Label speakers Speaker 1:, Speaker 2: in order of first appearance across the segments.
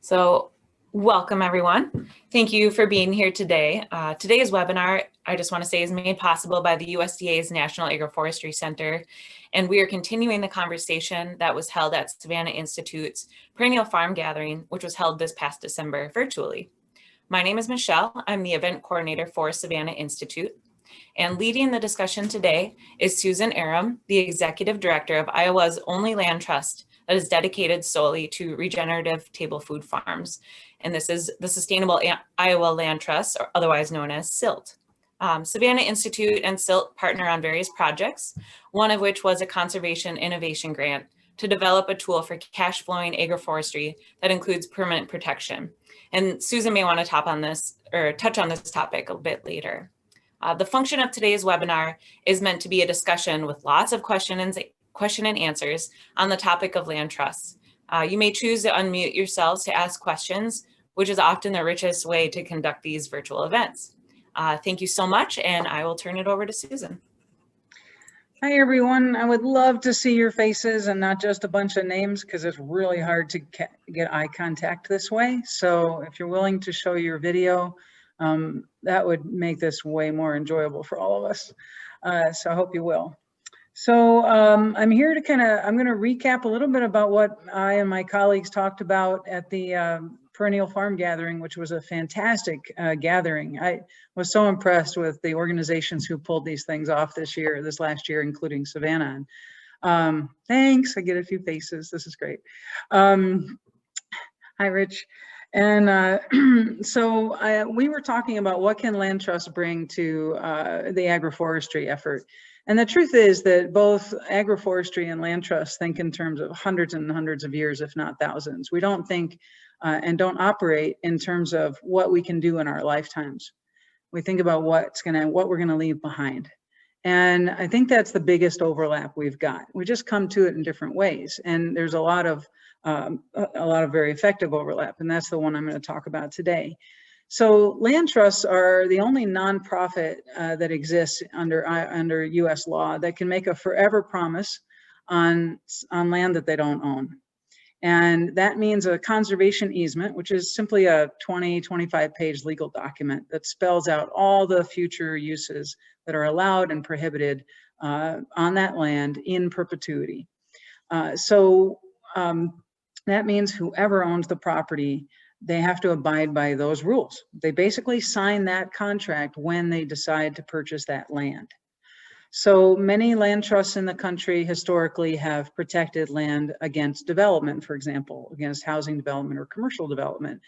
Speaker 1: So welcome everyone. Thank you for being here today. Today's webinar, I just want to say, is made possible by the USDA's National Agroforestry Center. And we are continuing the conversation that was held at Savannah Institute's Perennial Farm Gathering, which was held this past December virtually. My name is Michelle. I'm the event coordinator for Savannah Institute. And leading the discussion today is Suzan Erem, the executive director of Iowa's only land trust that is dedicated solely to regenerative table food farms. And this is the Sustainable Iowa Land Trust, or otherwise known as SILT. Savannah Institute and SILT partner on various projects, one of which was a conservation innovation grant to develop a tool for cash flowing agroforestry that includes permanent protection. And Suzan may want to touch on this topic a bit later. The function of today's webinar is meant to be a discussion with lots of question and answers on the topic of land trusts. You may choose to unmute yourselves to ask questions, which is often the richest way to conduct these virtual events. Thank you so much, and I will turn it over to Suzan.
Speaker 2: Hi everyone, I would love to see your faces and not just a bunch of names because it's really hard to get eye contact this way. So if you're willing to show your video, that would make this way more enjoyable for all of us. So I hope you will. So I'm here to I'm going to recap a little bit about what I and my colleagues talked about at the Perennial Farm Gathering, which was a fantastic gathering. I was so impressed with the organizations who pulled these things off this last year, including Savannah. Thanks, I get a few faces, this is great. Hi Rich. And we were talking about what can land trusts bring to the agroforestry effort. And the truth is that both agroforestry and land trusts think in terms of hundreds and hundreds of years, if not thousands. We don't think and don't operate in terms of what we can do in our lifetimes. We think about what we're gonna leave behind. And I think that's the biggest overlap we've got. We just come to it in different ways. And there's a lot of very effective overlap, and that's the one I'm going to talk about today. So land trusts are the only nonprofit that exists under U.S. law that can make a forever promise on land that they don't own. And that means a conservation easement, which is simply a 25 page legal document that spells out all the future uses that are allowed and prohibited on that land in perpetuity. That means whoever owns the property, they have to abide by those rules. They basically sign that contract when they decide to purchase that land. So many land trusts in the country historically have protected land against development, for example, against housing development or commercial development.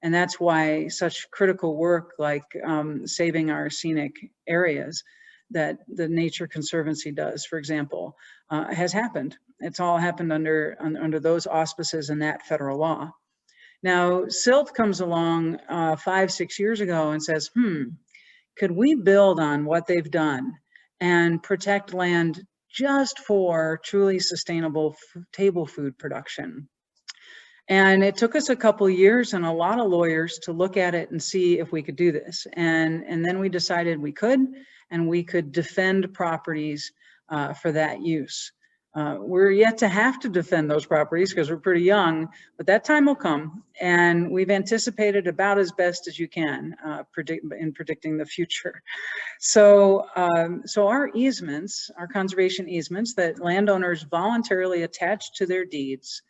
Speaker 2: And that's why such critical work like saving our scenic areas that the Nature Conservancy does, for example, has happened. It's all happened under those auspices and that federal law. Now, SILT comes along 5-6 years ago and says, could we build on what they've done and protect land just for truly sustainable table food production? And it took us a couple of years and a lot of lawyers to look at it and see if we could do this. And then we decided we could, and we could defend properties for that use. We're yet to have to defend those properties because we're pretty young, but that time will come, and we've anticipated about as best as you can in predicting the future. So, our easements, our conservation easements that landowners voluntarily attach to their deeds,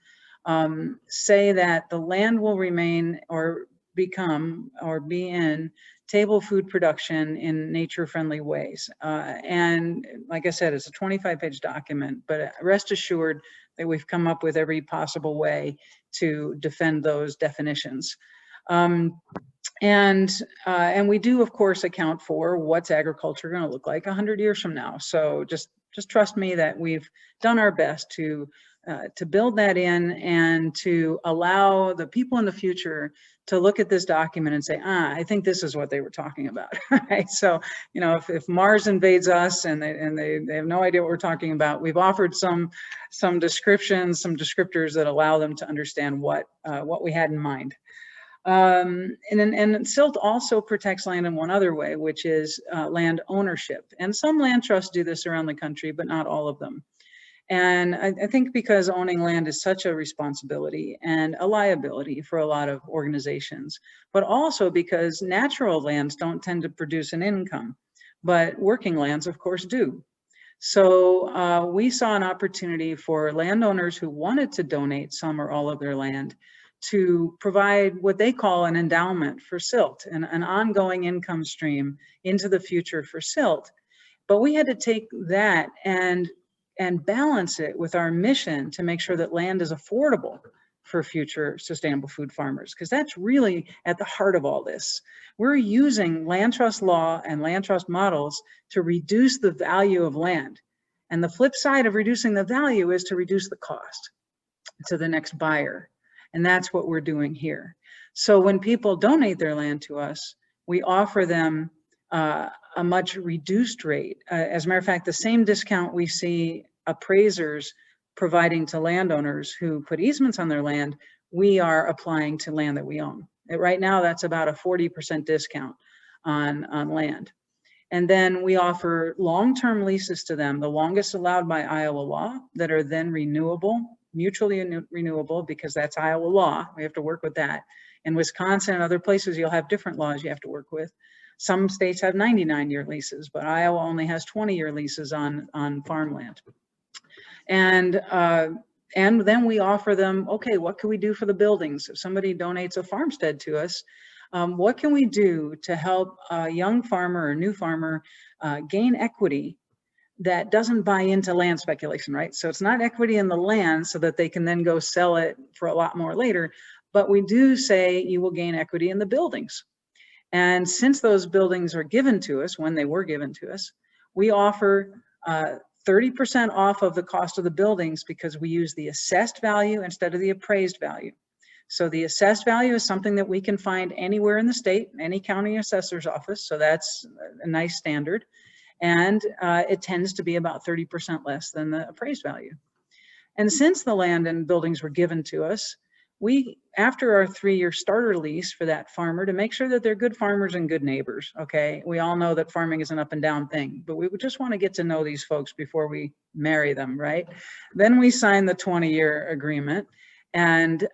Speaker 2: say that the land will remain or become or be in table food production in nature-friendly ways. And like I said, it's a 25 page document, but rest assured that we've come up with every possible way to defend those definitions. And we do, of course, account for what's agriculture going to look like 100 years from now. So just trust me that we've done our best to build that in and to allow the people in the future to look at this document and say, I think this is what they were talking about, right? So, you know, if Mars invades us and they have no idea what we're talking about, we've offered some descriptions, some descriptors that allow them to understand what we had in mind. And SILT also protects land in one other way, which is land ownership. And some land trusts do this around the country, but not all of them. And I think because owning land is such a responsibility and a liability for a lot of organizations, but also because natural lands don't tend to produce an income, but working lands, of course, do. So we saw an opportunity for landowners who wanted to donate some or all of their land to provide what they call an endowment for SILT, an ongoing income stream into the future for SILT. But we had to take that and balance it with our mission to make sure that land is affordable for future sustainable food farmers, because that's really at the heart of all this. We're using land trust law and land trust models to reduce the value of land. And the flip side of reducing the value is to reduce the cost to the next buyer. And that's what we're doing here. So when people donate their land to us, we offer them a much reduced rate. As a matter of fact, the same discount we see appraisers providing to landowners who put easements on their land, we are applying to land that we own. Right now, that's about a 40% discount on land. And then we offer long-term leases to them, the longest allowed by Iowa law, that are then renewable, mutually renewable, because that's Iowa law. We have to work with that. In Wisconsin and other places, you'll have different laws you have to work with. Some states have 99-year leases, but Iowa only has 20-year leases on farmland. And then we offer them, okay, what can we do for the buildings? If somebody donates a farmstead to us, what can we do to help a young farmer or new farmer gain equity that doesn't buy into land speculation, right? So it's not equity in the land so that they can then go sell it for a lot more later, but we do say you will gain equity in the buildings. And since those buildings are given to us, when they were given to us, we offer 30% off of the cost of the buildings because we use the assessed value instead of the appraised value. So the assessed value is something that we can find anywhere in the state, any county assessor's office. So that's a nice standard. And it tends to be about 30% less than the appraised value. And since the land and buildings were given to us, we, after our 3-year starter lease for that farmer, to make sure that they're good farmers and good neighbors, okay? We all know that farming is an up and down thing, but we would just want to get to know these folks before we marry them, right? Then we sign the 20-year agreement, and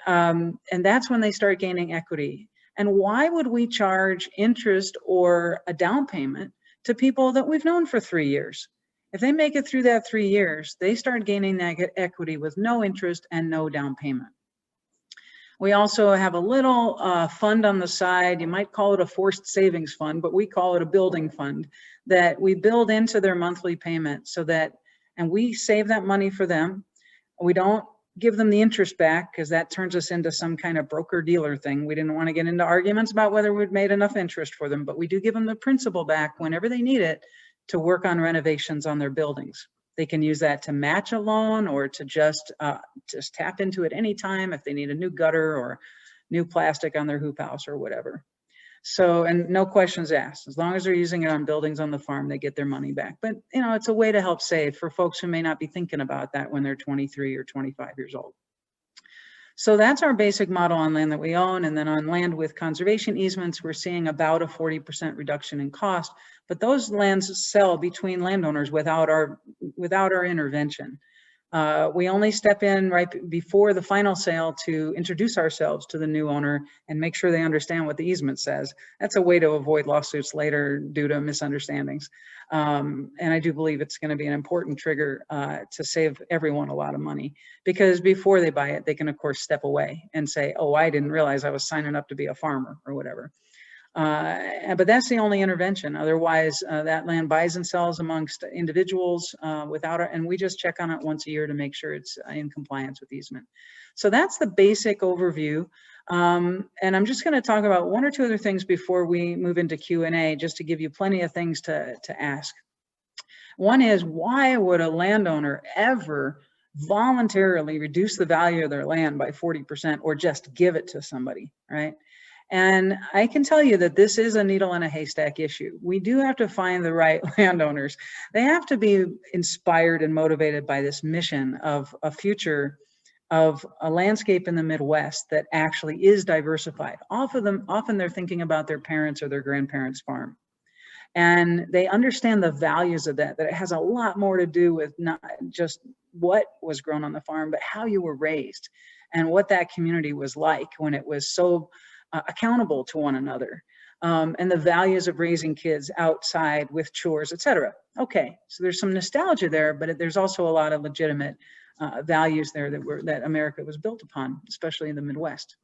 Speaker 2: that's when they start gaining equity. And why would we charge interest or a down payment to people that we've known for 3 years? If they make it through that 3 years, they start gaining that equity with no interest and no down payment. We also have a little fund on the side. You might call it a forced savings fund, but we call it a building fund that we build into their monthly payment so that, and we save that money for them. We don't give them the interest back because that turns us into some kind of broker dealer thing. We didn't want to get into arguments about whether we'd made enough interest for them, but we do give them the principal back whenever they need it to work on renovations on their buildings. They can use that to match a loan or to just tap into it anytime if they need a new gutter or new plastic on their hoop house or whatever. So, and no questions asked. As long as they're using it on buildings on the farm, they get their money back. But, you know, it's a way to help save for folks who may not be thinking about that when they're 23 or 25 years old. So that's our basic model on land that we own. And then on land with conservation easements, we're seeing about a 40% reduction in cost, but those lands sell between landowners without our intervention. We only step in right before the final sale to introduce ourselves to the new owner and make sure they understand what the easement says. That's a way to avoid lawsuits later due to misunderstandings. And I do believe it's going to be an important trigger to save everyone a lot of money, because before they buy it, they can of course step away and say, oh, I didn't realize I was signing up to be a farmer or whatever. But that's the only intervention. Otherwise, that land buys and sells amongst individuals and we just check on it once a year to make sure it's in compliance with easement. So that's the basic overview. And I'm just going to talk about one or two other things before we move into Q&A, just to give you plenty of things to ask. One is, why would a landowner ever voluntarily reduce the value of their land by 40% or just give it to somebody, right? And I can tell you that this is a needle in a haystack issue. We do have to find the right landowners. They have to be inspired and motivated by this mission of a future of a landscape in the Midwest that actually is diversified. Often they're thinking about their parents' or their grandparents' farm. And they understand the values of that it has a lot more to do with not just what was grown on the farm, but how you were raised and what that community was like when it was so accountable to one another, and the values of raising kids outside with chores, etc. Okay, so there's some nostalgia there, but there's also a lot of legitimate values there that America was built upon, especially in the Midwest.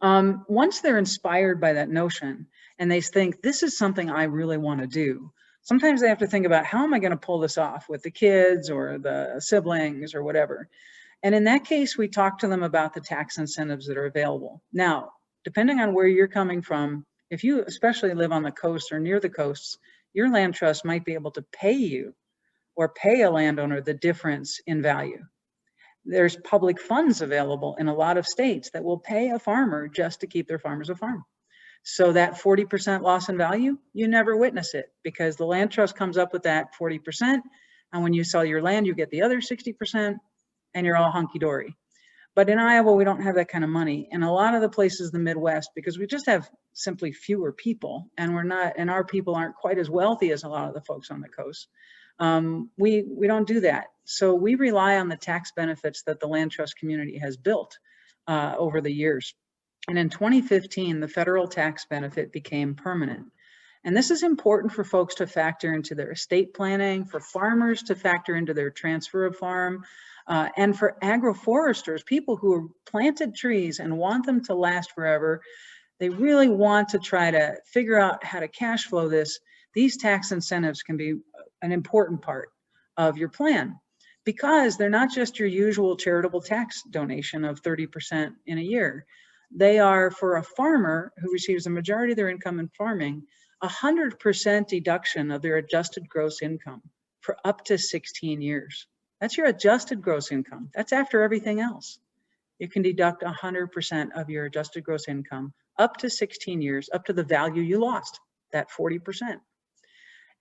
Speaker 2: Once they're inspired by that notion and they think, this is something I really want to do, sometimes they have to think about, how am I going to pull this off with the kids or the siblings or whatever? And in that case, we talk to them about the tax incentives that are available. Now, depending on where you're coming from, if you especially live on the coast or near the coasts, your land trust might be able to pay you or pay a landowner the difference in value. There's public funds available in a lot of states that will pay a farmer just to keep their farm as a farm. So that 40% loss in value, you never witness it, because the land trust comes up with that 40%. And when you sell your land, you get the other 60%, and you're all hunky-dory. But in Iowa, we don't have that kind of money. And a lot of the places in the Midwest, because we just have simply fewer people, and our people aren't quite as wealthy as a lot of the folks on the coast, we don't do that. So we rely on the tax benefits that the land trust community has built over the years. And in 2015, the federal tax benefit became permanent. And this is important for folks to factor into their estate planning, for farmers to factor into their transfer of farm, and for agroforesters, people who have planted trees and want them to last forever. They really want to try to figure out how to cash flow this. These tax incentives can be an important part of your plan, because they're not just your usual charitable tax donation of 30% in a year. They are, for a farmer who receives the majority of their income in farming, 100% deduction of their adjusted gross income for up to 16 years. That's your adjusted gross income. That's after everything else. You can deduct 100% of your adjusted gross income up to 16 years, up to the value you lost, that 40%.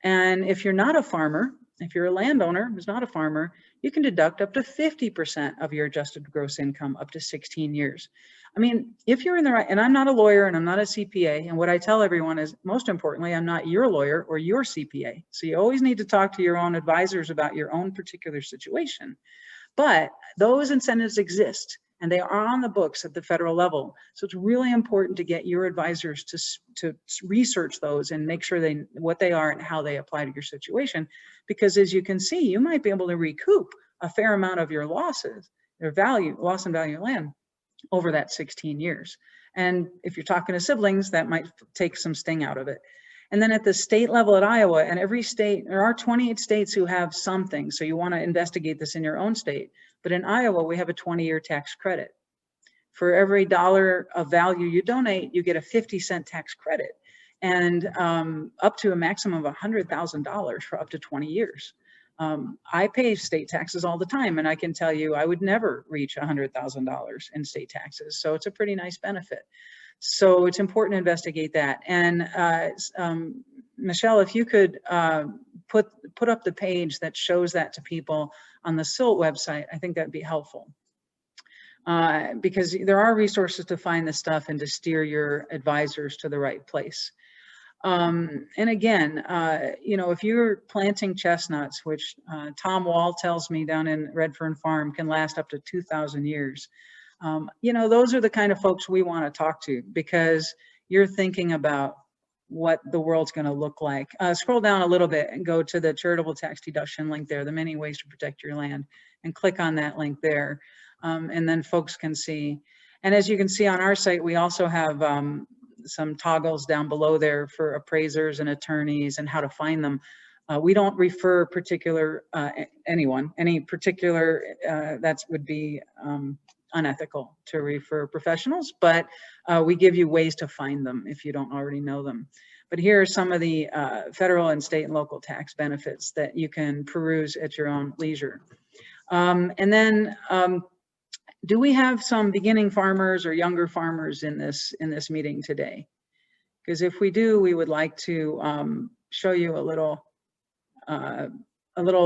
Speaker 2: And if you're not a farmer, if you're a landowner who's not a farmer, you can deduct up to 50% of your adjusted gross income up to 16 years. I mean, if you're in the right, and I'm not a lawyer and I'm not a CPA, and what I tell everyone is, most importantly, I'm not your lawyer or your CPA. So you always need to talk to your own advisors about your own particular situation. But those incentives exist, and they are on the books at the federal level. So it's really important to get your advisors to research those and make sure what they are and how they apply to your situation. Because as you can see, you might be able to recoup a fair amount of your losses, loss in value of land, over that 16 years. And if you're talking to siblings, that might take some sting out of it. And then at the state level at Iowa, and every state, there are 28 states who have something. So you want to investigate this in your own state. But in Iowa, we have a 20-year tax credit. For every $1 of value you donate, you get a 50-cent tax credit, and up to a maximum of $100,000 for up to 20 years. I pay state taxes all the time, and I can tell you I would never reach $100,000 in state taxes. So it's a pretty nice benefit. So it's important to investigate that. And Michelle, if you could put up the page that shows that to people on the SILT website, I think that'd be helpful. Because there are resources to find this stuff and to steer your advisors to the right place. And again, you know, if you're planting chestnuts, which Tom Wall tells me down in Redfern Farm can last up to 2,000 years, you know, those are the kind of folks we want to talk to, because you're thinking about what the world's going to look like. Scroll down a little bit and go to the charitable tax deduction link there, the many ways to protect your land, and click on that link there. And then folks can see. And as you can see on our site, we also have some toggles down below there for appraisers and attorneys and how to find them. We don't refer particular any particular, that would be unethical to refer professionals, but we give you ways to find them if you don't already know them. But here are some of the federal and state and local tax benefits that you can peruse at your own leisure. And then, do we have some beginning farmers or younger farmers in this meeting today? Because if we do, we would like to show you a little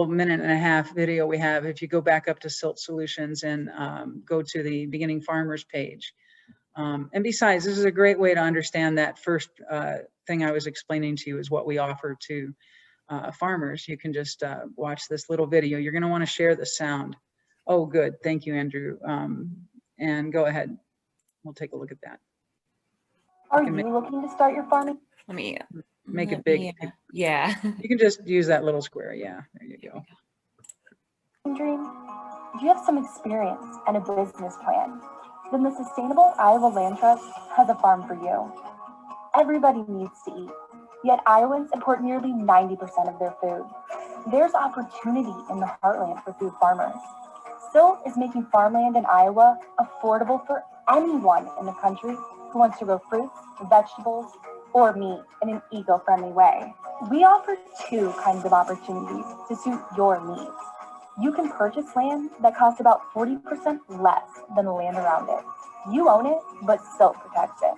Speaker 2: minute and a half video we have. If you go back up to SILT Solutions and go to the beginning farmers page. And besides, this is a great way to understand that first thing I was explaining to you is what we offer to farmers, you can just watch this little video. You're going to want to share the sound. Oh, good. Thank you, Andrew. And go ahead. We'll take a look at that.
Speaker 3: Are you looking to start your farming?
Speaker 1: Let me
Speaker 2: Make it big.
Speaker 1: Yeah.
Speaker 2: You can just use that little square. Yeah, there you go.
Speaker 3: Dream? If you have some experience and a business plan, then the Sustainable Iowa Land Trust has a farm for you. Everybody needs to eat, yet Iowans import nearly 90% of their food. There's opportunity in the heartland for food farmers. SILT is making farmland in Iowa affordable for anyone in the country who wants to grow fruits, vegetables, or meat in an eco-friendly way. We offer two kinds of opportunities to suit your needs. You can purchase land that costs about 40% less than the land around it. You own it, but SILT protects it.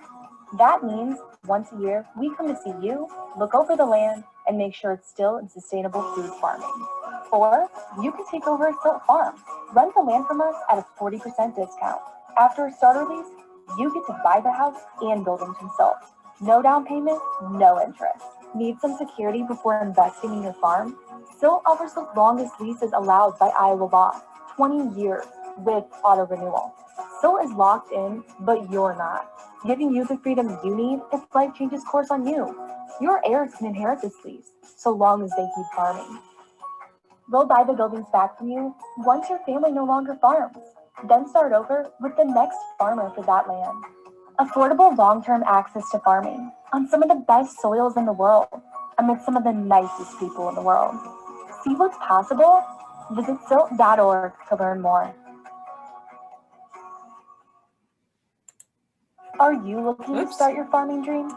Speaker 3: That means once a year, we come to see you, look over the land, and make sure it's still in sustainable food farming. Or you can take over a SILT farm, rent the land from us at a 40% discount. After a starter lease, you get to buy the house and buildings from SILT. No down payment, no interest. Need some security before investing in your farm? SILT offers the longest leases allowed by Iowa law, 20 years with auto renewal. SILT is locked in, but you're not, giving you the freedom you need if life changes course on you. Your heirs can inherit this lease, so long as they keep farming. They'll buy the buildings back from you once your family no longer farms, then start over with the next farmer for that land. Affordable long-term access to farming on some of the best soils in the world, amid some of the nicest people in the world. See what's possible? Visit silt.org to learn more. Are you looking to start your farming dream?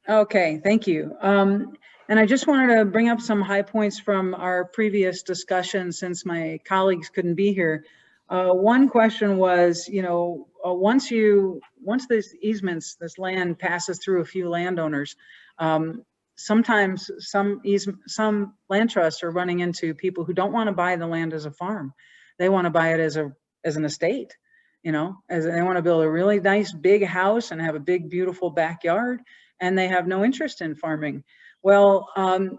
Speaker 2: Okay, thank you. And I just wanted to bring up some high points from our previous discussion since my colleagues couldn't be here. One question was, you know, once this easements, this land passes through a few landowners, sometimes some land trusts are running into people who don't want to buy the land as a farm. They want to buy it as an estate, you know, as they want to build a really nice big house and have a big, beautiful backyard, and they have no interest in farming. Well,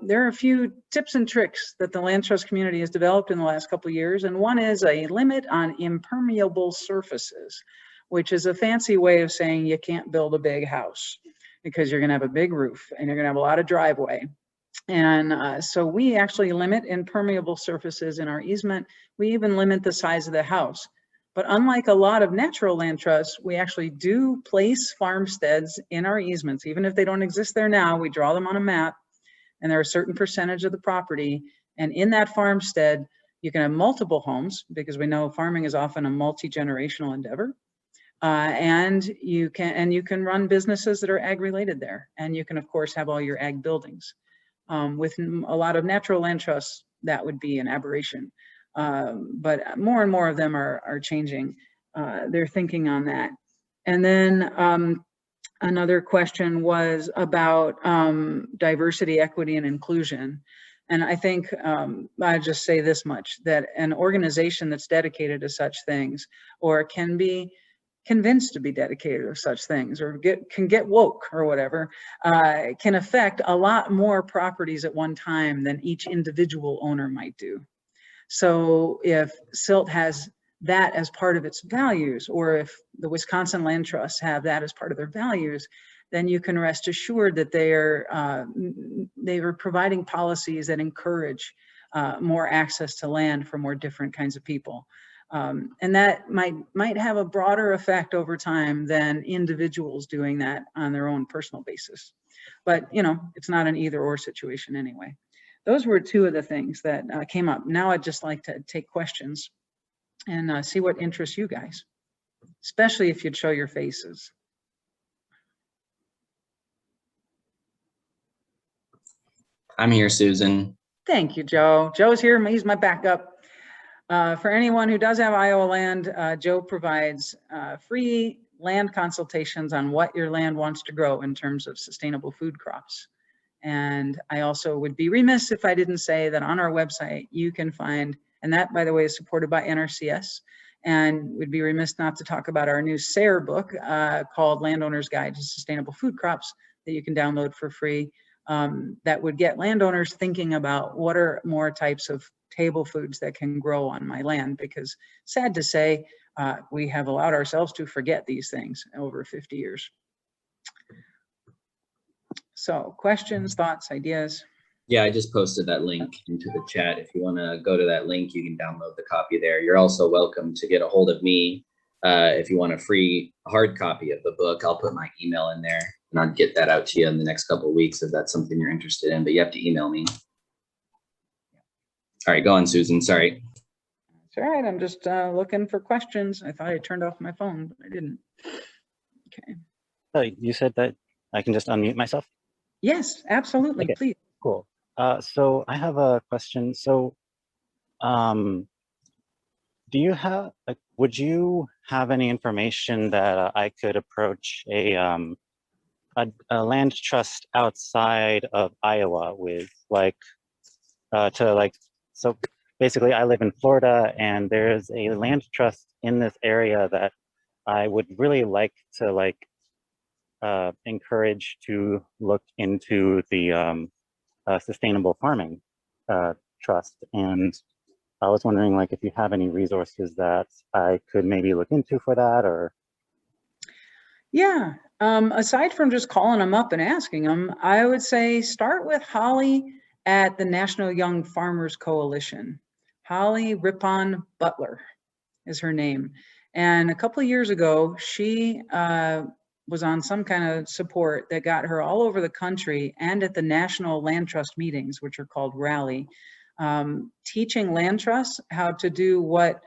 Speaker 2: there are a few tips and tricks that the land trust community has developed in the last couple of years, and one is a limit on impermeable surfaces, which is a fancy way of saying you can't build a big house because you're going to have a big roof and you're going to have a lot of driveway. And so we actually limit impermeable surfaces in our easement. We even limit the size of the house. But unlike a lot of natural land trusts, we actually do place farmsteads in our easements. Even if they don't exist there now, we draw them on a map, and they're a certain percentage of the property. And in that farmstead, you can have multiple homes, because we know farming is often a multi-generational endeavor. And you can run businesses that are ag related there. And you can, of course, have all your ag buildings. With a lot of natural land trusts, that would be an aberration. But more and more of them are changing their thinking on that. And then another question was about diversity, equity, and inclusion. And I think I just say this much, that an organization that's dedicated to such things, or can be convinced to be dedicated to such things, or can get woke or whatever, can affect a lot more properties at one time than each individual owner might do. So if SILT has that as part of its values, or if the Wisconsin Land Trusts have that as part of their values, then you can rest assured that they are providing policies that encourage more access to land for more different kinds of people. And that might have a broader effect over time than individuals doing that on their own personal basis. But, you know, it's not an either or situation anyway. Those were two of the things that came up. Now I'd just like to take questions and see what interests you guys, especially if you'd show your faces.
Speaker 4: I'm here, Susan.
Speaker 2: Thank you, Joe. Joe's here. He's my backup. For anyone who does have Iowa land, Joe provides free land consultations on what your land wants to grow in terms of sustainable food crops. And I also would be remiss if I didn't say that on our website, you can find, and that, by the way, is supported by NRCS, and would be remiss not to talk about our new SARE book called Landowner's Guide to Sustainable Food Crops that you can download for free. that would get landowners thinking about what are more types of table foods that can grow on my land, because sad to say, we have allowed ourselves to forget these things over 50 years. So questions, thoughts, ideas?
Speaker 4: Yeah, I just posted that link into the chat. If you want to go to that link, you can download the copy there. You're also welcome to get a hold of me if you want a free hard copy of the book. I'll put my email in there and I'll get that out to you in the next couple of weeks if that's something you're interested in, but you have to email me. All right, go on, Susan. Sorry.
Speaker 2: It's all right. I'm just looking for questions. I thought I turned off my phone, but I didn't. Okay.
Speaker 5: Oh, you said that I can just unmute myself?
Speaker 2: Yes, absolutely.
Speaker 5: Okay.
Speaker 2: Please.
Speaker 5: Cool. So I have a question. So, do you have, like, would you have any information that I could approach a land trust outside of Iowa with, like, so basically I live in Florida and there's a land trust in this area that I would really like to, like, encourage to look into the sustainable farming trust. And I was wondering, like, if you have any resources that I could maybe look into for that, or.
Speaker 2: Yeah, aside from just calling them up and asking them, I would say start with Holly at the National Young Farmers Coalition. Holly Rippon Butler is her name. And a couple of years ago, she was on some kind of support that got her all over the country and at the National Land Trust meetings, which are called Rally, teaching land trusts how to do what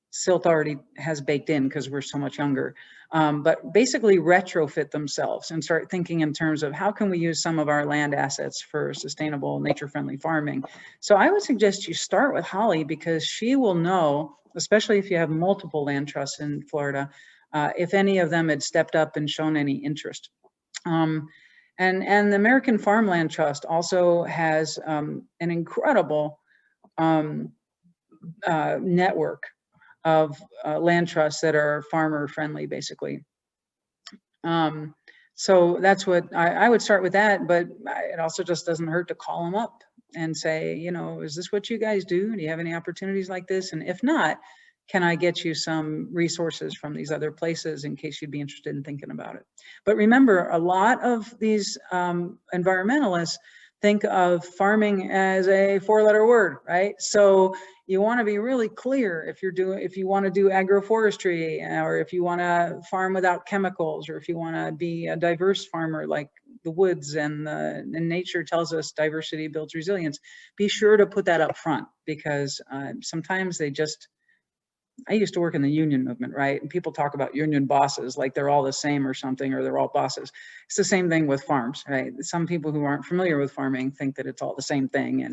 Speaker 2: SILT already has baked in because we're so much younger, but basically retrofit themselves and start thinking in terms of how can we use some of our land assets for sustainable, nature-friendly farming. So I would suggest you start with Holly, because she will know, especially if you have multiple land trusts in Florida, if any of them had stepped up and shown any interest. And the American Farmland Trust also has an incredible network of land trusts that are farmer friendly, basically. So that's what I would start with that, but it also just doesn't hurt to call them up and say, you know, is this what you guys do? Do you have any opportunities like this? And if not, can I get you some resources from these other places in case you'd be interested in thinking about it? But remember, a lot of these environmentalists think of farming as a four-letter word, right? So you want to be really clear if you want to do agroforestry, or if you want to farm without chemicals, or if you want to be a diverse farmer like the woods and nature tells us diversity builds resilience. Be sure to put that up front, because sometimes they just, I used to work in the union movement, right? And people talk about union bosses like they're all the same or something, or they're all bosses. It's the same thing with farms, right? Some people who aren't familiar with farming think that it's all the same thing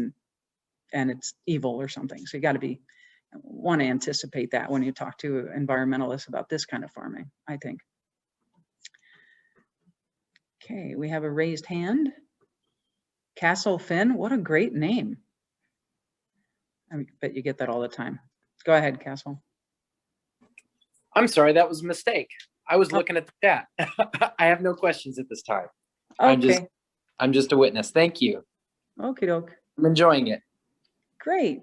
Speaker 2: and it's evil or something. So you got to want to anticipate that when you talk to environmentalists about this kind of farming, I think. Okay, we have a raised hand. Castle Finn, what a great name. I bet you get that all the time. Go ahead, Castle.
Speaker 6: I'm sorry, that was a mistake. I was looking at the chat. I have no questions at this time.
Speaker 2: Okay.
Speaker 6: I'm just a witness. Thank you.
Speaker 2: Okie doke.
Speaker 6: I'm enjoying it.
Speaker 2: Great.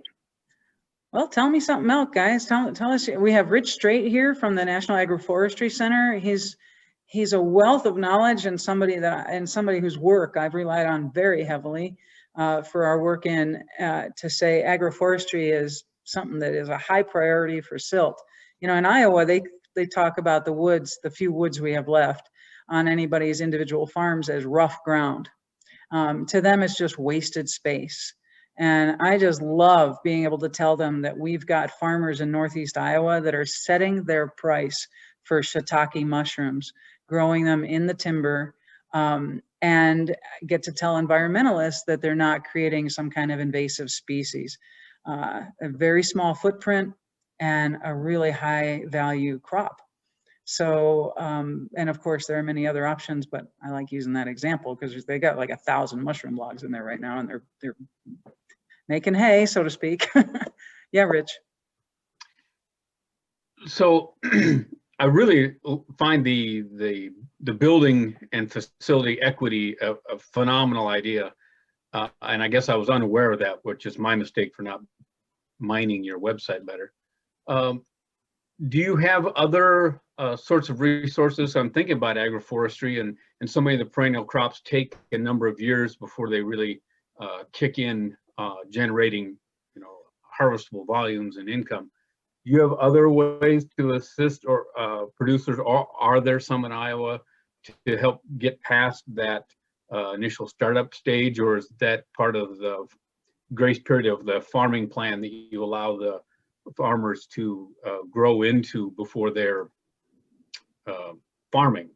Speaker 2: Well, tell me something else, guys. Tell us. We have Rich Straight here from the National Agroforestry Center. He's a wealth of knowledge and somebody whose work I've relied on very heavily for our work to say agroforestry is something that is a high priority for SILT. You know, in Iowa, they talk about the woods, the few woods we have left on anybody's individual farms, as rough ground. To them, it's just wasted space. And I just love being able to tell them that we've got farmers in Northeast Iowa that are setting their price for shiitake mushrooms, growing them in the timber, and get to tell environmentalists that they're not creating some kind of invasive species. A very small footprint and a really high value crop. So, and of course there are many other options, but I like using that example because they got like 1,000 mushroom logs in there right now, and they're making hay, so to speak. Yeah, Rich.
Speaker 7: So I really find the the building and facility equity a phenomenal idea. And I guess I was unaware of that, which is my mistake for not mining your website better. Do you have other sorts of resources? I'm thinking about agroforestry, and so many of the perennial crops take a number of years before they really kick in, generating, harvestable volumes and income. Do you have other ways to assist or producers, or are there some in Iowa to help get past that initial startup stage, or is that part of the grace period of the farming plan that you allow the farmers to grow into before they're farming?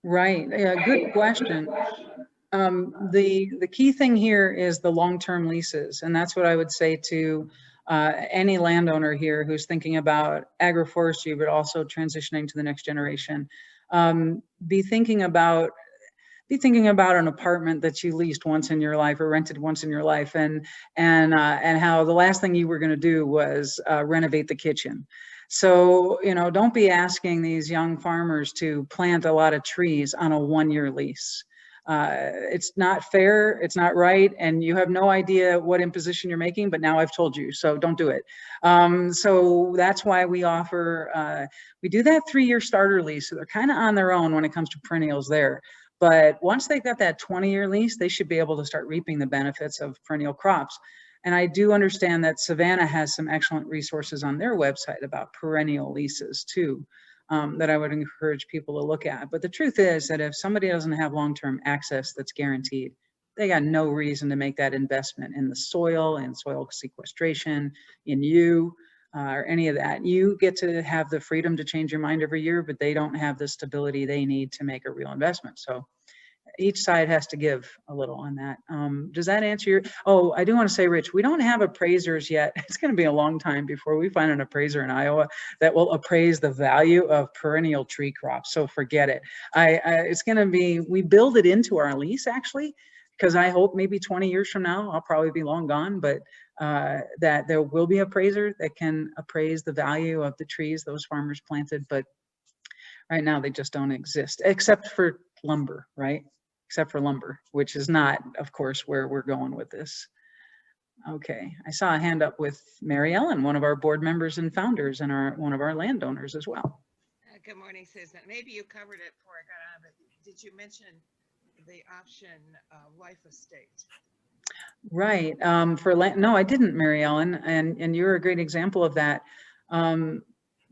Speaker 2: Right. Yeah, good question. The key thing here is the long-term leases, and that's what I would say to any landowner here who's thinking about agroforestry, but also transitioning to the next generation. Be thinking about an apartment that you leased once in your life or rented once in your life, and how the last thing you were going to do was renovate the kitchen. So, don't be asking these young farmers to plant a lot of trees on a one-year lease. It's not fair, it's not right, and you have no idea what imposition you're making, but now I've told you, so don't do it. So that's why we offer, we do that 3-year starter lease, so they're kind of on their own when it comes to perennials there. But once they've got that 20-year lease, they should be able to start reaping the benefits of perennial crops. And I do understand that Savannah has some excellent resources on their website about perennial leases too, that I would encourage people to look at. But the truth is that if somebody doesn't have long-term access that's guaranteed, they got no reason to make that investment in the soil and soil sequestration, in you, or any of that. You get to have the freedom to change your mind every year, but they don't have the stability they need to make a real investment. So each side has to give a little on that. Does that answer your, oh, I do want to say, Rich, we don't have appraisers yet. It's going to be a long time before we find an appraiser in Iowa that will appraise the value of perennial tree crops. So forget it. It's going to be, we build it into our lease actually, because I hope maybe 20 years from now, I'll probably be long gone, but that there will be an appraiser that can appraise the value of the trees those farmers planted. But right now they just don't exist, except for lumber, right? Except for lumber, which is not, of course, where we're going with this. Okay, I saw a hand up with Mary Ellen, one of our board members and founders, and one of our landowners as well.
Speaker 8: Good morning, Susan. Maybe you covered it before I got on, but did you mention the option life estate?
Speaker 2: Right. No, I didn't, Mary Ellen, and you're a great example of that.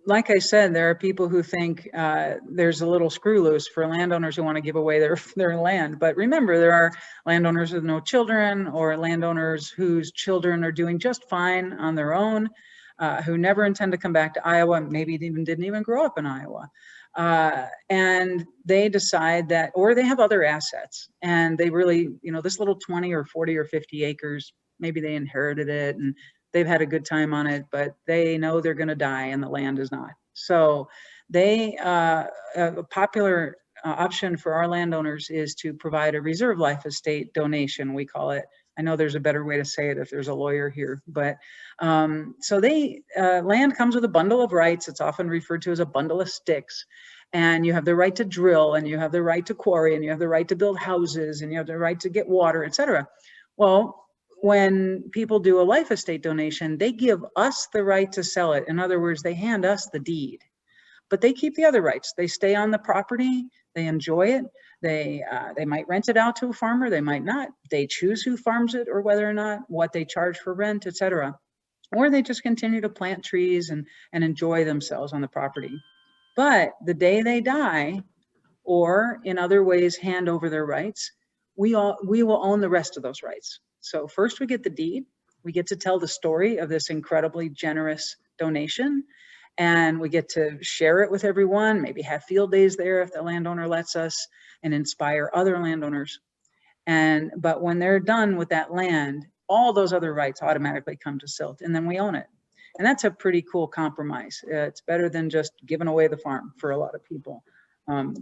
Speaker 2: Like I said, there are people who think there's a little screw loose for landowners who want to give away their land. But remember, there are landowners with no children, or landowners whose children are doing just fine on their own, who never intend to come back to Iowa, maybe didn't even grow up in Iowa. And they decide that, or they have other assets, and they really, this little 20 or 40 or 50 acres, maybe they inherited it and they've had a good time on it, but they know they're going to die and the land is not. So a popular option for our landowners is to provide a reserve life estate donation, we call it. I know there's a better way to say it if there's a lawyer here, but so land comes with a bundle of rights. It's often referred to as a bundle of sticks. And you have the right to drill, and you have the right to quarry, and you have the right to build houses, and you have the right to get water, etc. Well, when people do a life estate donation, they give us the right to sell it. In other words, they hand us the deed, but they keep the other rights. They stay on the property, they enjoy it. They might rent it out to a farmer, they might not. They choose who farms it or whether or not, what they charge for rent, etc. Or they just continue to plant trees and enjoy themselves on the property. But the day they die, or in other ways hand over their rights, we will own the rest of those rights. So first we get the deed, we get to tell the story of this incredibly generous donation, and we get to share it with everyone, maybe have field days there if the landowner lets us, and inspire other landowners. But when they're done with that land, all those other rights automatically come to SILT, and then we own it. And that's a pretty cool compromise. It's better than just giving away the farm for a lot of people,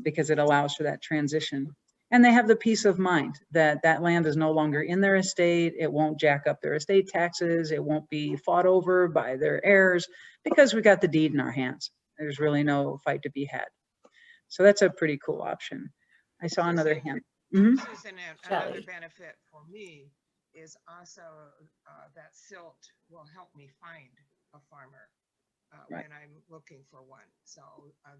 Speaker 2: because it allows for that transition. And they have the peace of mind that that land is no longer in their estate. It won't jack up their estate taxes. It won't be fought over by their heirs, because we got the deed in our hands. There's really no fight to be had. So that's a pretty cool option. I saw another hand. Mhm.
Speaker 8: Susan,
Speaker 1: Shelly.
Speaker 8: another benefit for me is also that SILT will help me find a farmer
Speaker 2: Right.
Speaker 8: when I'm looking for one. So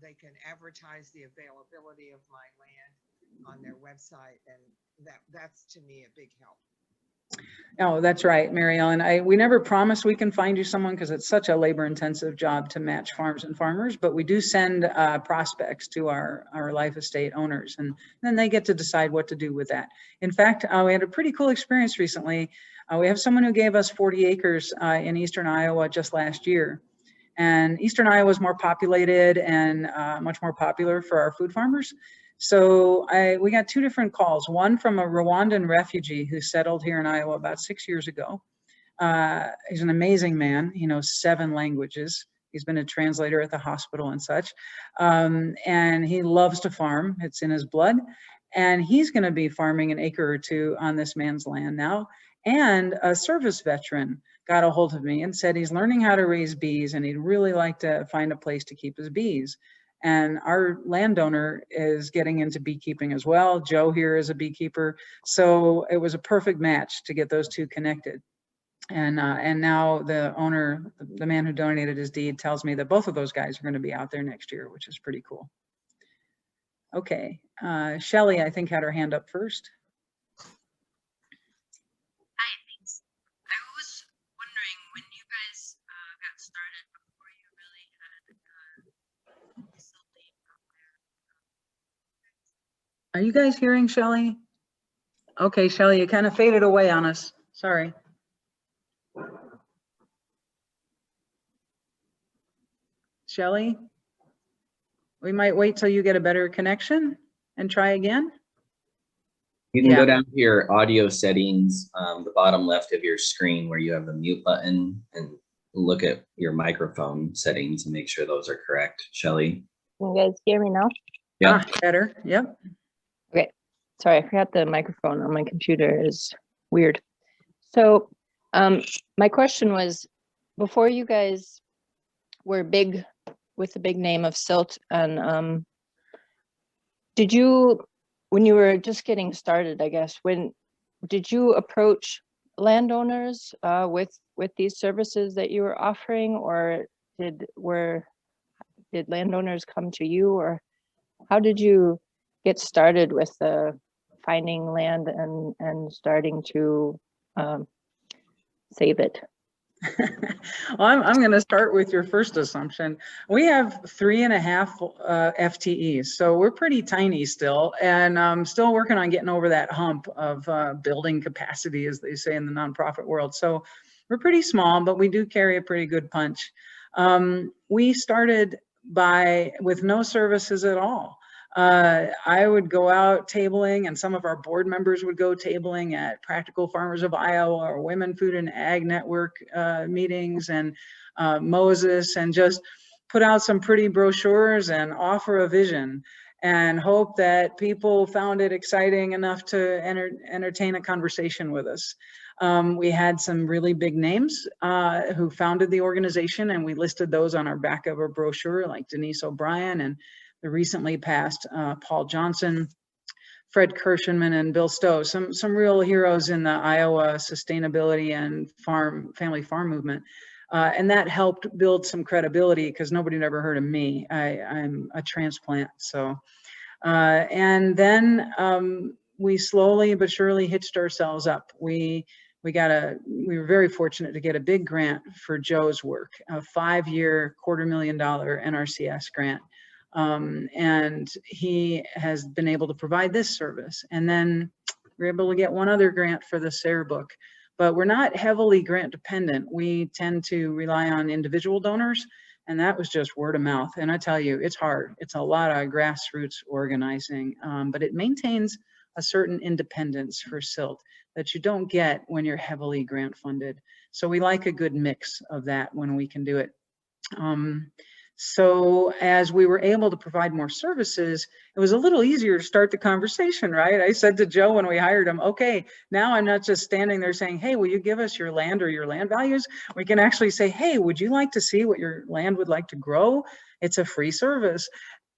Speaker 8: they can advertise the availability of my land on their website, and that's to me a big help.
Speaker 2: Oh, that's right, Mary Ellen. We never promise we can find you someone because it's such a labor-intensive job to match farms and farmers, but we do send prospects to our life estate owners, and then they get to decide what to do with that. In fact, we had a pretty cool experience recently. We have someone who gave us 40 acres in eastern Iowa just last year. And eastern Iowa is more populated and much more popular for our food farmers. So we got two different calls, one from a Rwandan refugee who settled here in Iowa about 6 years ago. He's an amazing man. He knows 7 languages. He's been a translator at the hospital and such. And he loves to farm. It's in his blood. And he's going to be farming an acre or two on this man's land now. And a service veteran got a hold of me and said he's learning how to raise bees and he'd really like to find a place to keep his bees. And our landowner is getting into beekeeping as well. Joe here is a beekeeper. So it was a perfect match to get those two connected. And now the owner, the man who donated his deed, tells me that both of those guys are going to be out there next year, which is pretty cool. Okay, Shelly, I think, had her hand up first.
Speaker 9: Hi, thanks. I was wondering when you guys got started before you really had facility out there.
Speaker 2: Are you guys hearing Shelly? Okay, Shelly, you kind of faded away on us. Sorry. Shelly, we might wait till you get a better connection and try again.
Speaker 4: You can go down to your audio settings, the bottom left of your screen where you have the mute button, and look at your microphone settings and make sure those are correct. Shelly?
Speaker 9: Can you guys hear me now?
Speaker 4: Yeah.
Speaker 2: Better. Yep.
Speaker 9: Okay. Sorry, I forgot the microphone on my computer is weird. So my question was, before you guys were big with the big name of SILT, and did you, when you were just getting started, I guess, did you approach landowners with these services that you were offering, or did landowners come to you, or how did you get started with finding land and starting to save it?
Speaker 2: Well, I'm going to start with your first assumption. We have 3.5 FTEs, so we're pretty tiny still, and I'm still working on getting over that hump of building capacity, as they say in the nonprofit world. So we're pretty small, but we do carry a pretty good punch. We started with no services at all. I would go out tabling, and some of our board members would go tabling at Practical Farmers of Iowa or Women Food and Ag Network meetings, and Moses, and just put out some pretty brochures and offer a vision and hope that people found it exciting enough to entertain a conversation with us. We had some really big names who founded the organization, and we listed those on our back of a brochure, like Denise O'Brien and the recently passed Paul Johnson, Fred Kirschenman, and Bill Stowe, some real heroes in the Iowa sustainability and family farm movement. And that helped build some credibility because nobody had ever heard of me. I'm a transplant. So, and then we slowly but surely hitched ourselves up. We were very fortunate to get a big grant for Joe's work, a 5-year, $250,000 NRCS grant. And he has been able to provide this service. And then we're able to get one other grant for the SARE book, but we're not heavily grant dependent. We tend to rely on individual donors, and that was just word of mouth. And I tell you, it's hard. It's a lot of grassroots organizing, but it maintains a certain independence for SILT that you don't get when you're heavily grant funded. So we like a good mix of that when we can do it. So as we were able to provide more services, it was a little easier to start the conversation, right? I said to Joe when we hired him, okay, now I'm not just standing there saying, hey, will you give us your land or your land values? We can actually say, hey, would you like to see what your land would like to grow? It's a free service.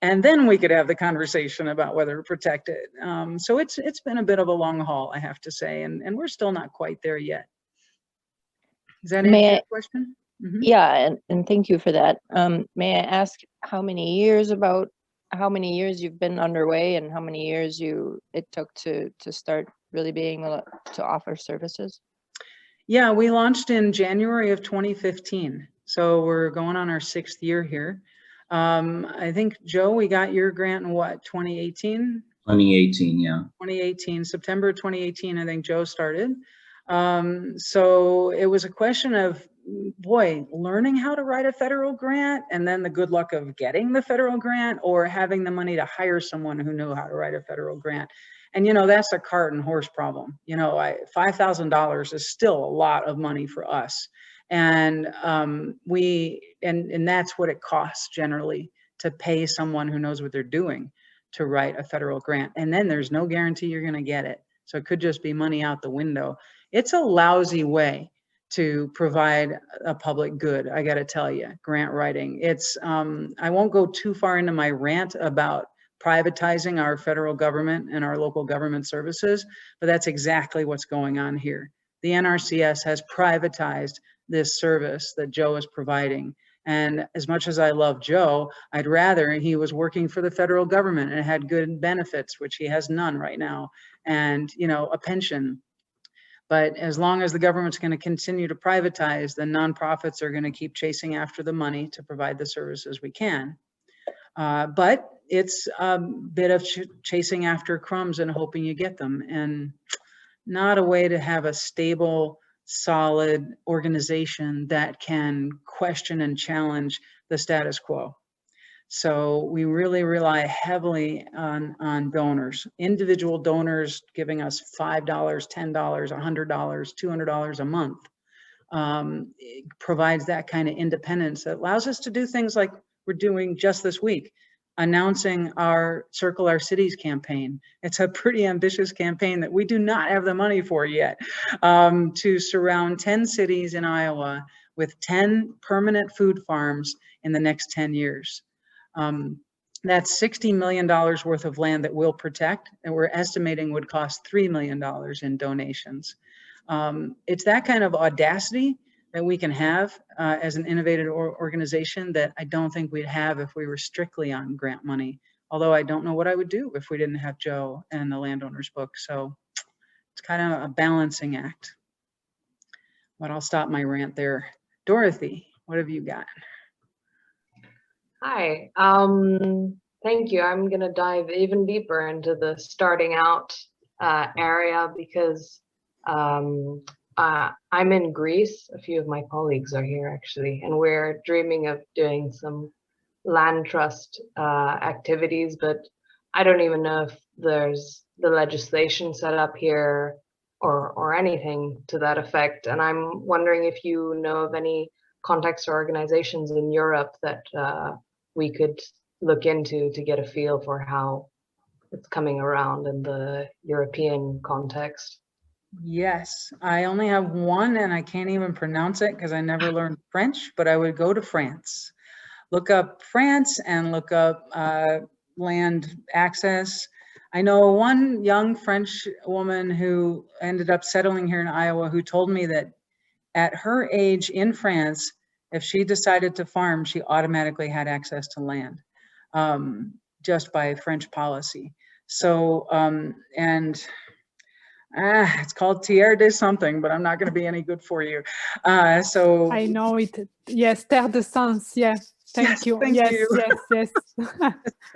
Speaker 2: And then we could have the conversation about whether to protect it. So it's been a bit of a long haul, I have to say, and we're still not quite there yet. Does that answer your question? Mhm.
Speaker 9: Yeah, and thank you for that. May I ask how many years you've been underway and how many years it took to start really being able to offer services?
Speaker 2: Yeah, we launched in January of 2015. So we're going on our 6th year here. I think, Joe, we got your grant in what, 2018?
Speaker 4: 2018, yeah.
Speaker 2: 2018, September 2018, I think Joe started. So it was a question of, boy, learning how to write a federal grant and then the good luck of getting the federal grant, or having the money to hire someone who knew how to write a federal grant. And, that's a cart and horse problem. $5,000 is still a lot of money for us. And and that's what it costs generally to pay someone who knows what they're doing to write a federal grant. And then there's no guarantee you're going to get it. So it could just be money out the window. It's a lousy way to provide a public good, I got to tell you, grant writing. It's, I won't go too far into my rant about privatizing our federal government and our local government services, but that's exactly what's going on here. The NRCS has privatized this service that Joe is providing. And as much as I love Joe, I'd rather he was working for the federal government and had good benefits, which he has none right now, and, a pension. But as long as the government's going to continue to privatize, then nonprofits are going to keep chasing after the money to provide the services we can. But it's a bit of chasing after crumbs and hoping you get them, and not a way to have a stable, solid organization that can question and challenge the status quo. So we really rely heavily on donors, individual donors giving us $5, $10, $100, $200 a month. It provides that kind of independence that allows us to do things like we're doing just this week, announcing our Circle Our Cities campaign. It's a pretty ambitious campaign that we do not have the money for yet, to surround 10 cities in Iowa with 10 permanent food farms in the next 10 years. That's $60 million worth of land that we'll protect, and we're estimating would cost $3 million in donations. It's that kind of audacity that we can have as an innovative organization that I don't think we'd have if we were strictly on grant money. Although I don't know what I would do if we didn't have Joe and the Landowners book. So it's kind of a balancing act. But I'll stop my rant there. Dorothy, what have you got?
Speaker 10: Hi, thank you. I'm gonna dive even deeper into the starting out area because I'm in Greece. A few of my colleagues are here actually, and we're dreaming of doing some land trust activities, but I don't even know if there's the legislation set up here or anything to that effect. And I'm wondering if you know of any contacts or organizations in Europe that we could look into to get a feel for how it's coming around in the European context.
Speaker 2: Yes, I only have one and I can't even pronounce it because I never learned French, but I would go to France. Look up France and look up land access. I know one young French woman who ended up settling here in Iowa who told me that at her age in France, if she decided to farm, she automatically had access to land just by French policy. So, it's called Terre de something, but I'm not going to be any good for you. So
Speaker 11: I know it. Yes, Terre de Sens. Yeah. Thank you.
Speaker 2: Thank
Speaker 11: yes,
Speaker 2: you.
Speaker 11: yes.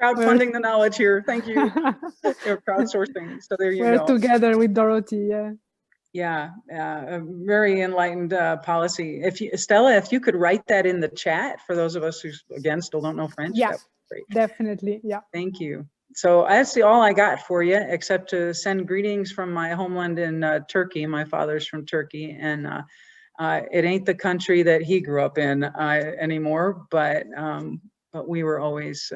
Speaker 2: Crowdfunding the knowledge here. Thank you. You're crowdsourcing. So there you
Speaker 11: We're
Speaker 2: go.
Speaker 11: together with Dorothy. Yeah.
Speaker 2: Yeah, a very enlightened policy. Stella, if you could write that in the chat for those of us who, again, still don't know French,
Speaker 11: Yeah,
Speaker 2: that would be great.
Speaker 11: Definitely. Yeah.
Speaker 2: Thank you. So that's all I got for you, except to send greetings from my homeland in Turkey. My father's from Turkey, and it ain't the country that he grew up in anymore, but we were always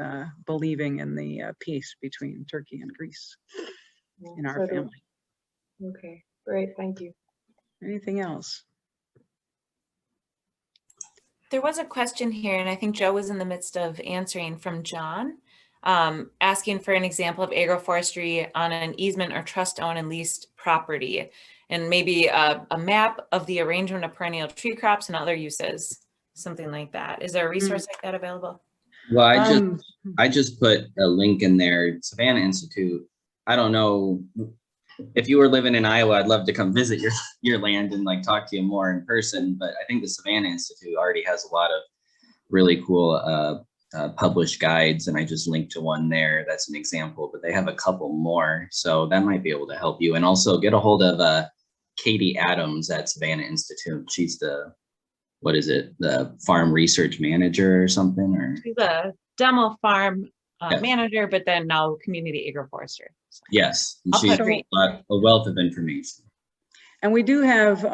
Speaker 2: believing in the peace between Turkey and Greece in our family.
Speaker 10: Okay. Great, thank you.
Speaker 2: Anything else?
Speaker 1: There was a question here, and I think Joe was in the midst of answering, from John. asking for an example of agroforestry on an easement or trust-owned and leased property, and maybe a map of the arrangement of perennial tree crops and other uses, something like that. Is there a resource like that available?
Speaker 4: Well, I just put a link in there, Savannah Institute. I don't know if you were living in Iowa, I'd love to come visit your land and like talk to you more in person. But I think the Savannah Institute already has a lot of really cool published guides, and I just linked to one there. That's an example, but they have a couple more, so that might be able to help you. And also get a hold of Katie Adams at Savannah Institute. She's the, what is it, the farm research manager or something? Or
Speaker 1: She's a demo farm
Speaker 4: yes.
Speaker 1: manager, but then now community agroforester.
Speaker 4: Yes, and she's a wealth of information.
Speaker 2: And we do have,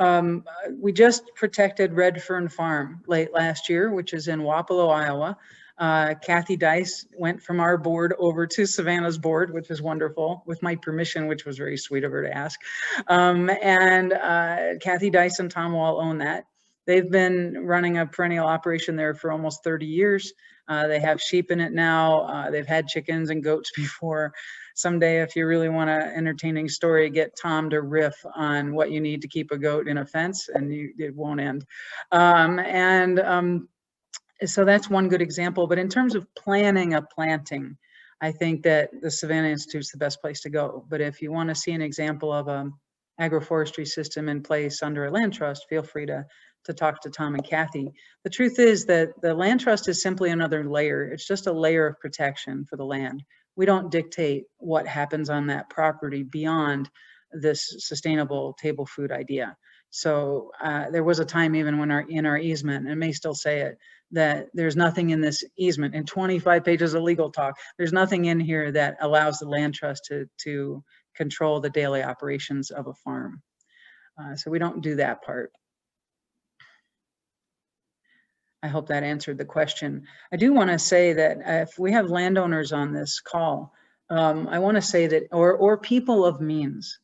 Speaker 2: we just protected Red Fern Farm late last year, which is in Wapello, Iowa. Kathy Dice went from our board over to Savannah's board, which is wonderful, with my permission, which was very sweet of her to ask. Kathy Dice and Tom Wall own that. They've been running a perennial operation there for almost 30 years. They have sheep in it now. They've had chickens and goats before. Someday, if you really want an entertaining story, get Tom to riff on what you need to keep a goat in a fence, and it won't end. So that's one good example. But in terms of planning a planting, I think that the Savannah Institute is the best place to go. But if you want to see an example of an agroforestry system in place under a land trust, feel free to talk to Tom and Kathy. The truth is that the land trust is simply another layer. It's just a layer of protection for the land. We don't dictate what happens on that property beyond this sustainable table food idea. So there was a time even when in our easement, and may still say it, that there's nothing in this easement, in 25 pages of legal talk, there's nothing in here that allows the land trust to control the daily operations of a farm. So we don't do that part. I hope that answered the question. I do want to say that if we have landowners on this call, I want to say that, or people of means.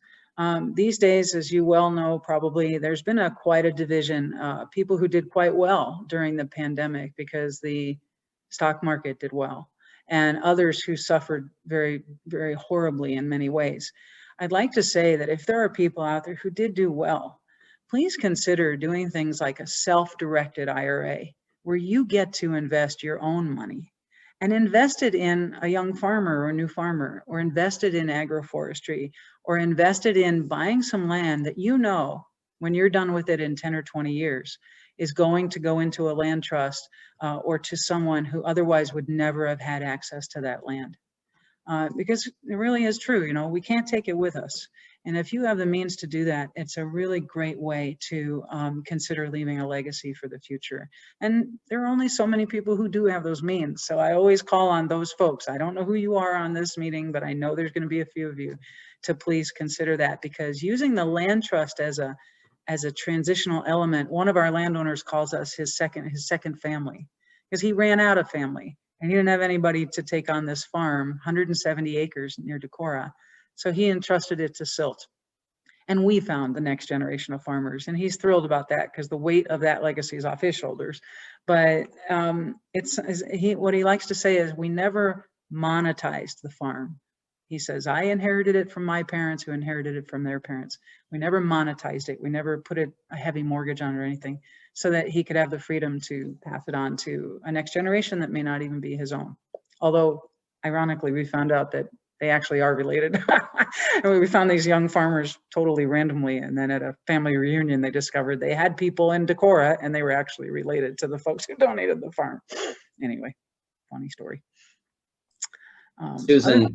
Speaker 2: These days, as you well know, probably there's been quite a division. People who did quite well during the pandemic because the stock market did well, and others who suffered very, very horribly in many ways. I'd like to say that if there are people out there who did do well, please consider doing things like a self-directed IRA, where you get to invest your own money and invest it in a young farmer or a new farmer, or invested in agroforestry, or invested in buying some land that you know when you're done with it in 10 or 20 years is going to go into a land trust or to someone who otherwise would never have had access to that land. Because it really is true, you know, we can't take it with us. And if you have the means to do that, it's a really great way to consider leaving a legacy for the future. And there are only so many people who do have those means. So I always call on those folks. I don't know who you are on this meeting, but I know there's going to be a few of you to please consider that, because using the land trust as a transitional element, one of our landowners calls us his second family, because he ran out of family and he didn't have anybody to take on this farm, 170 acres near Decorah. So he entrusted it to SILT, and we found the next generation of farmers, and he's thrilled about that because the weight of that legacy is off his shoulders. But what he likes to say is, we never monetized the farm. He says, I inherited it from my parents who inherited it from their parents. We never monetized it. We never put a heavy mortgage on it or anything, so that he could have the freedom to pass it on to a next generation that may not even be his own. Although, ironically, we found out that they actually are related. We found these young farmers totally randomly, and then at a family reunion, they discovered they had people in Decorah and they were actually related to the folks who donated the farm. Anyway, funny story.
Speaker 4: Susan,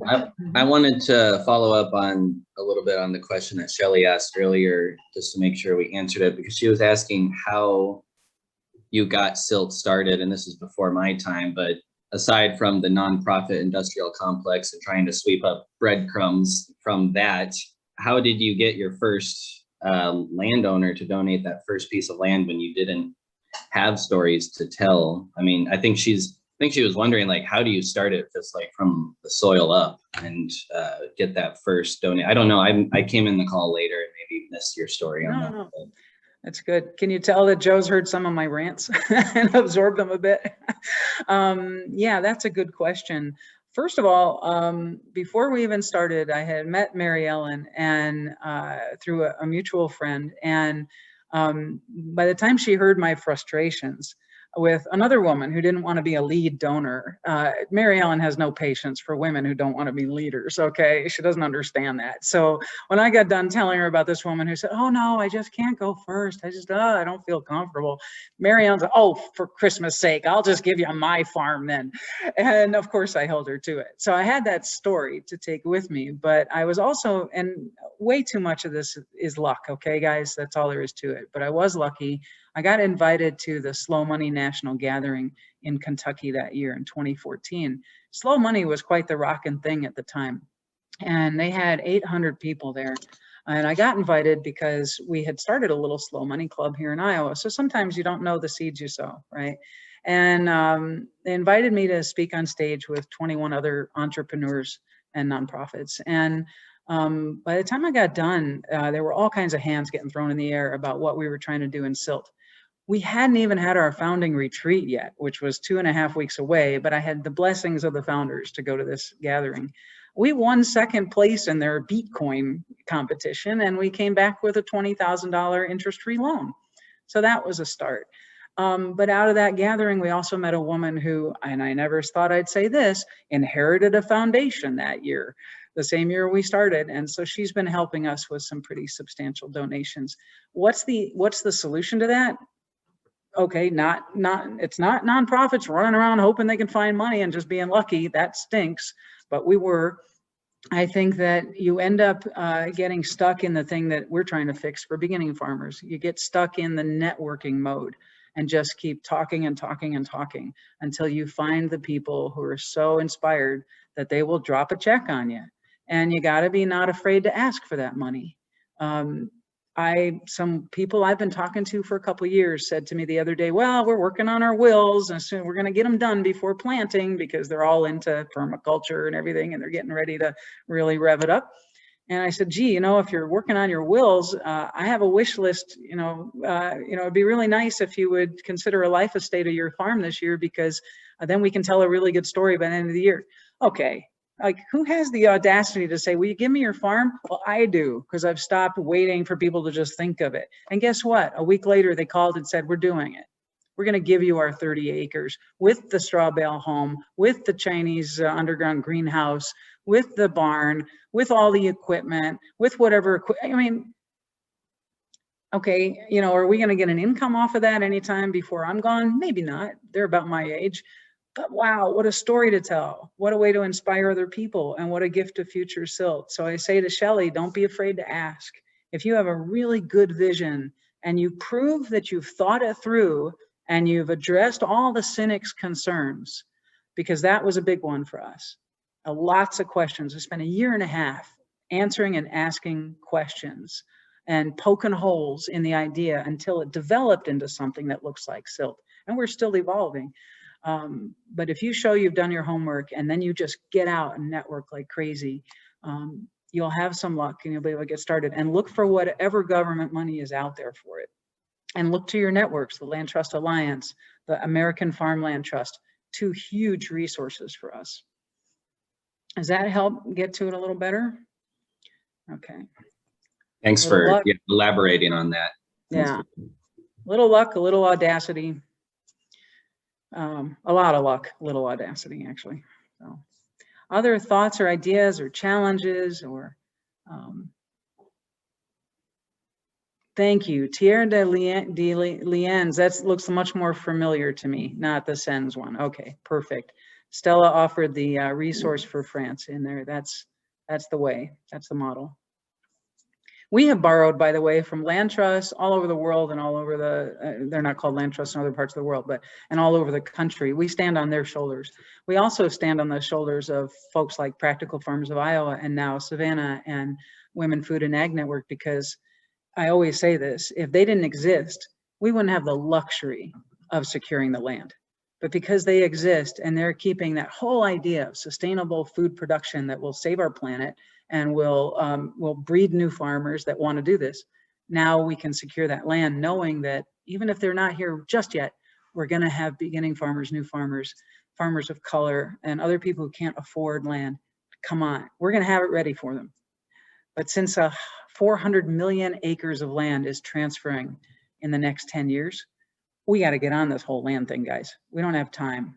Speaker 4: I wanted to follow up on a little bit on the question that Shelly asked earlier, just to make sure we answered it, because she was asking how you got SILT started, and this is before my time, but aside from the nonprofit industrial complex and trying to sweep up breadcrumbs from that, how did you get your first landowner to donate that first piece of land when you didn't have stories to tell? I mean, I think she was wondering, like, how do you start it just like from the soil up and get that first donate? I don't know. I came in the call later and maybe missed your story on that.
Speaker 2: No. That's good. Can you tell that Joe's heard some of my rants and absorbed them a bit? Yeah, that's a good question. First of all, before we even started, I had met Mary Ellen and through a mutual friend. And by the time she heard my frustrations with another woman who didn't want to be a lead donor, Mary Ellen has no patience for women who don't want to be leaders, okay? She doesn't understand that. So when I got done telling her about this woman who said, oh no, I just can't go first. I don't feel comfortable. Mary Ellen's like, oh, for Christmas sake, I'll just give you my farm then. And of course I held her to it. So I had that story to take with me, but I was also, and way too much of this is luck, okay guys? That's all there is to it. But I was lucky. I got invited to the Slow Money National Gathering in Kentucky that year in 2014. Slow Money was quite the rockin' thing at the time. And they had 800 people there. And I got invited because we had started a little Slow Money club here in Iowa. So sometimes you don't know the seeds you sow, right? And they invited me to speak on stage with 21 other entrepreneurs and nonprofits. And by the time I got done, there were all kinds of hands getting thrown in the air about what we were trying to do in SILT. We hadn't even had our founding retreat yet, which was 2.5 weeks away, but I had the blessings of the founders to go to this gathering. We won second place in their Bitcoin competition, and we came back with a $20,000 interest-free loan. So that was a start. But out of that gathering, we also met a woman who, and I never thought I'd say this, inherited a foundation that year, the same year we started. And so she's been helping us with some pretty substantial donations. What's the solution to that? Okay, it's not nonprofits running around hoping they can find money and just being lucky. That stinks. But I think that you end up getting stuck in the thing that we're trying to fix for beginning farmers. You get stuck in the networking mode and just keep talking and talking and talking until you find the people who are so inspired that they will drop a check on you. And you got to be not afraid to ask for that money. Some people I've been talking to for a couple of years said to me the other day, well, we're working on our wills and soon we're going to get them done before planting because they're all into permaculture and everything and they're getting ready to really rev it up. And I said, gee, if you're working on your wills, I have a wish list, it'd be really nice if you would consider a life estate of your farm this year because then we can tell a really good story by the end of the year. Okay. Like, who has the audacity to say, will you give me your farm? Well, I do, because I've stopped waiting for people to just think of it. And guess what? A week later, they called and said, we're doing it. We're going to give you our 30 acres with the straw bale home, with the Chinese underground greenhouse, with the barn, with all the equipment, with whatever. Okay, are we going to get an income off of that anytime before I'm gone? Maybe not. They're about my age. But wow, what a story to tell. What a way to inspire other people and what a gift of future SILT. So I say to Shelly, don't be afraid to ask. If you have a really good vision and you prove that you've thought it through and you've addressed all the cynics' concerns, because that was a big one for us. Lots of questions. We spent 1.5 years answering and asking questions and poking holes in the idea until it developed into something that looks like SILT. And we're still evolving. But if you show you've done your homework and then you just get out and network like crazy, you'll have some luck and you'll be able to get started. And look for whatever government money is out there for it. And look to your networks, the Land Trust Alliance, the American Farmland Trust, 2 huge resources for us. Does that help get to it a little better? Okay.
Speaker 4: Thanks for elaborating on that.
Speaker 2: Yeah. Little luck, a little audacity. A lot of luck, little audacity, actually. So, other thoughts or ideas or challenges or thank you. Tierre de Liens, that looks much more familiar to me, not the Sens one. Okay, perfect. Stella offered the resource for France in there. That's the way, that's the model. We have borrowed, by the way, from land trusts all over the world and all over they're not called land trusts in other parts of the world, and all over the country. We stand on their shoulders. We also stand on the shoulders of folks like Practical Farms of Iowa and now Savannah and Women Food and Ag Network, because I always say this, if they didn't exist, we wouldn't have the luxury of securing the land. But because they exist and they're keeping that whole idea of sustainable food production that will save our planet and will breed new farmers that want to do this, now we can secure that land knowing that even if they're not here just yet, we're going to have beginning farmers, new farmers farmers of color, and other people who can't afford land. Come on, we're going to have it ready for them. But since 400 million acres of land is transferring in the next 10 years, we got to get on this whole land thing, guys. We don't have time.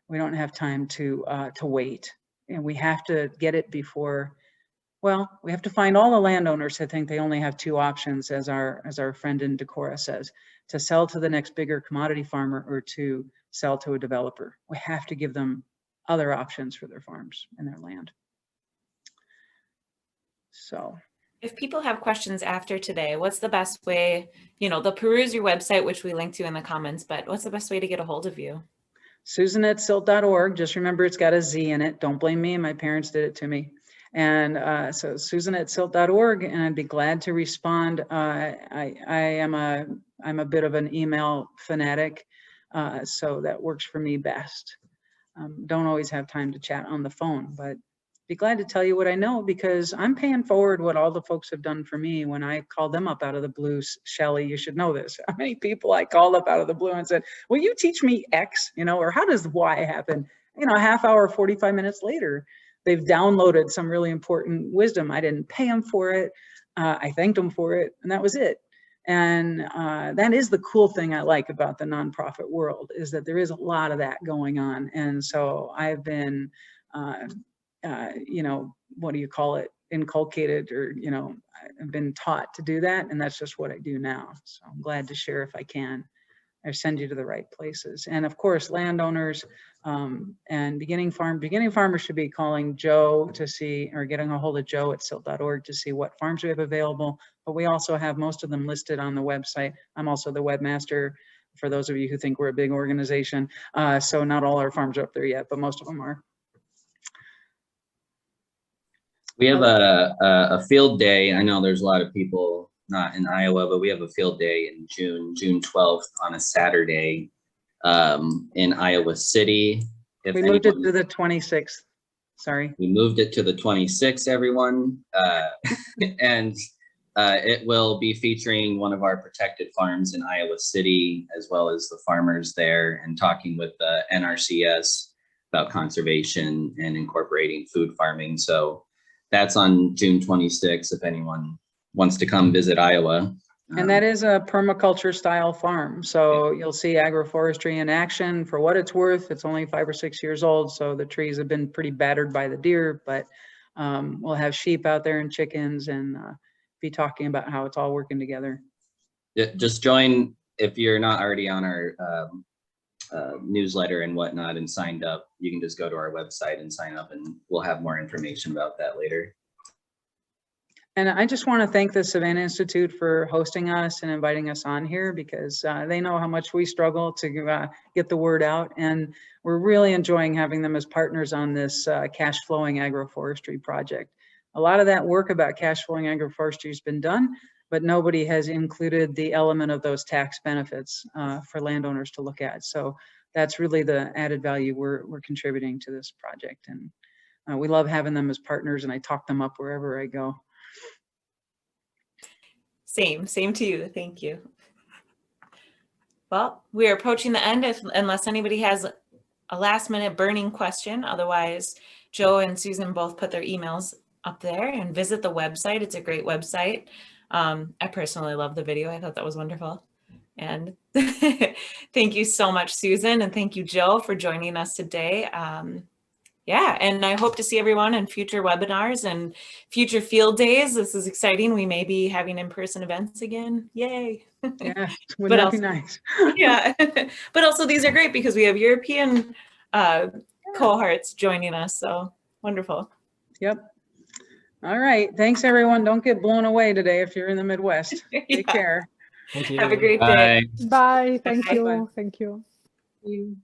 Speaker 2: We don't have time to wait, and we have to get it before. Well, we have to find all the landowners that think they only have two options, as our friend in Decorah says, to sell to the next bigger commodity farmer or to sell to a developer. We have to give them other options for their farms and their land. So
Speaker 1: if people have questions after today, what's the best way? They'll peruse your website, which we link to in the comments, but what's the best way to get a hold of you?
Speaker 2: Suzan@silt.org. Just remember, it's got a Z in it. Don't blame me. My parents did it to me. And so Suzan@silt.org, and I'd be glad to respond. I'm a bit of an email fanatic, so that works for me best. Don't always have time to chat on the phone, but be glad to tell you what I know, because I'm paying forward what all the folks have done for me when I called them up out of the blue. Shelly, you should know this. How many people I called up out of the blue and said, will you teach me X, or how does Y happen? A half hour, 45 minutes later, they've downloaded some really important wisdom. I didn't pay them for it. I thanked them for it, and that was it. And that is the cool thing I like about the nonprofit world, is that there is a lot of that going on. And so I've been, what do you call it? Inculcated, or, I've been taught to do that. And that's just what I do now. So I'm glad to share if I can, or send you to the right places. And of course, landowners and beginning farmers should be calling Joe to see, or getting a hold of Joe at silt.org to see what farms we have available. But we also have most of them listed on the website. I'm also the webmaster, for those of you who think we're a big organization. So not all our farms are up there yet, but most of them are.
Speaker 4: We have a field day. I know there's a lot of people not in Iowa, but we have a field day in June 12th on a Saturday in Iowa City.
Speaker 2: We moved it to the 26th. Sorry.
Speaker 4: We moved it to the 26th, everyone. And it will be featuring one of our protected farms in Iowa City, as well as the farmers there, and talking with the NRCS about conservation and incorporating food farming. So that's on June 26th, if anyone wants to come visit Iowa.
Speaker 2: And that is a permaculture style farm. So you'll see agroforestry in action. For what it's worth, it's only 5 or 6 years old. So the trees have been pretty battered by the deer, but we'll have sheep out there and chickens, and be talking about how it's all working together.
Speaker 4: Just join, if you're not already on our newsletter and whatnot and signed up, you can just go to our website and sign up, and we'll have more information about that later.
Speaker 2: And I just want to thank the Savannah Institute for hosting us and inviting us on here, because they know how much we struggle to get the word out. And we're really enjoying having them as partners on this cash flowing agroforestry project. A lot of that work about cash flowing agroforestry has been done, but nobody has included the element of those tax benefits for landowners to look at. So that's really the added value we're contributing to this project. And we love having them as partners, and I talk them up wherever I go.
Speaker 1: Same to you. Thank you. Well, we're approaching the end, unless anybody has a last minute burning question. Otherwise, Joe and Susan both put their emails up there, and visit the website. It's a great website. I personally love the video. I thought that was wonderful. And thank you so much, Susan, and thank you, Joe, for joining us today. Yeah, and I hope to see everyone in future webinars and future field days. This is exciting. We may be having in-person events again. Yay.
Speaker 2: Yeah, wouldn't that be nice?
Speaker 1: Yeah, but also these are great because we have European cohorts joining us. So wonderful.
Speaker 2: Yep. All right. Thanks, everyone. Don't get blown away today if you're in the Midwest. Take care.
Speaker 12: Thank you.
Speaker 1: Have a great day.
Speaker 11: Bye. Thank
Speaker 2: Bye.
Speaker 11: you. Thank you.
Speaker 2: Thank you.